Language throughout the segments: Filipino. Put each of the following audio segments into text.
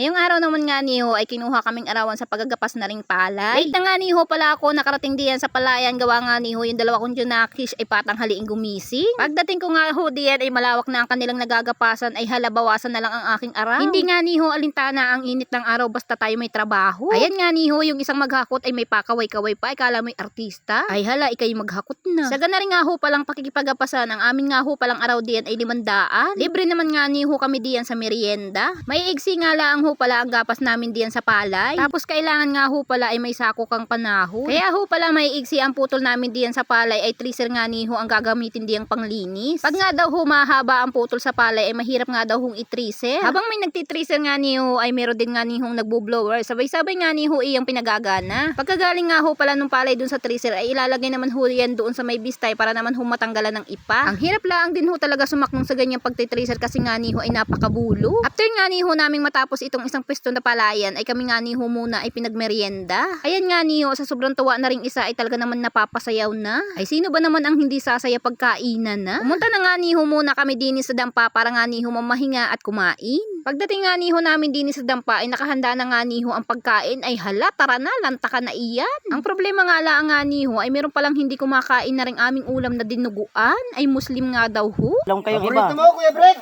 Ngayong araw naman nga niho ay kinuha kaming arawan sa paggagapas na ring palay. Late na nga niho pala ako nakarating diyan sa palayan, gawa nga niho yung dalawa kong junakis ay patanghaliing gumising. Pagdating ko nga ho diyan ay malawak na ang kanilang nagagapasan, ay halabawasan na lang ang aking araw. Hindi nga niho alintana ang init ng araw basta tayo may trabaho. Ayan nga niho yung isang maghakot ay may pakaway-kaway pa, ay kala mo'y artista. Ay hala, ikay maghakot na. Sa gana rin nga ho palang pakikipagapasan, ang amin nga ho palang araw diyan ay 500. Libre naman nga niho kami diyan sa merienda. May igsi nga lang ho pala ang gapas namin diyan sa palay. Tapos kailangan nga ho pala ay may sako kang panahon. Kaya ho pala may igsi ang putol namin diyan sa palay, ay tracer nga niho ang gagamitin diyang panglinis. Pag nga daw ho mahaba ang putol sa palay ay mahirap nga daw hong i-tracer. Habang may nagti-tracer nga niho ay meron din nga nihong nagbo-blower. Sabay-sabay nga niho iyang pinagagana. Pagkagaling nga ho pala nung palay dun sa tracer ay ilalagay naman ho yan doon sa may bistay para naman ho matanggalan ng ipa. Ang hirap lang din ho talaga sumaknong sa ganyang pagti-tracer kasi nga niho ay napakabulo. After nga niho naming matapos itong isang pwesto na palayan ay kami nga niho muna ay pinagmerienda. Ayan nga niho, sa sobrang tuwa na ring isa ay talaga naman napapasayaw na. Ay sino ba naman ang hindi sasaya pagkainan na? Pumunta na nga niho muna kami din sa dampa para nga niho mamahinga at kumain. Pagdating nga niho namin din sa dampa ay nakahanda na nga niho ang pagkain, ay hala, tara na, lanta ka na iyan. Ang problema nga lang nga niho ay meron palang hindi kumakain na ring aming ulam na dinuguan, ay Muslim nga daw ho. Alam kayong iba. Paborito mo, Kuya Brek?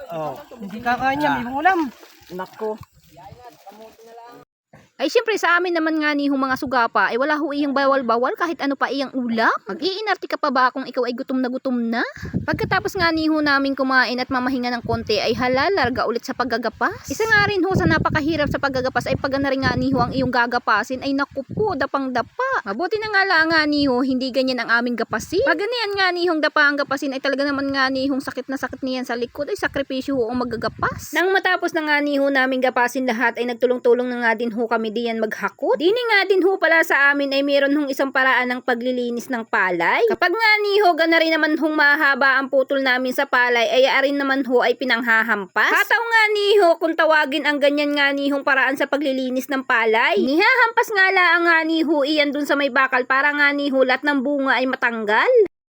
Oh, hindi kakain niya, may ulam. Nako. Ay syempre sa amin naman nga nihong mga sugapa ay wala ho iyang bawal-bawal kahit ano pa iyang ulam. Mag-iinarte ka pa ba kung ikaw ay gutom na gutom na? Pagkatapos nga niho namin kumain at mamahinga ng konti ay hala, larga ulit sa paggagapas. Isa nga rin ho sa napakahirap sa paggagapas ay pag na rin nga niho ang iyong gagapasin ay naku po, dapang-dapa. Mabuti na nga lang nga niho, hindi ganyan ang aming gapasin. Pag ganyan nga nihong dapa ang gapasin ay talaga naman nga nihong sakit na sakit niyan sa likod, ay sakripisyo ho ang maggagapas. Nang matapos na nga niho namin gapasin lahat ay nagtulong-tulong na nga din ho kami diyan maghakot. Dini nga din ho pala sa amin ay meron hong isang paraan ng paglilinis ng palay. Kapag nga niho gana rin naman hong mahaba ang putol namin sa palay ay arin naman ho ay pinanghahampas. Hataw nga niho kung tawagin ang ganyan nga nihong paraan sa paglilinis ng palay. Nihahampas nga lang nga niho iyan dun sa may bakal para nga niho lahat ng bunga ay matanggal.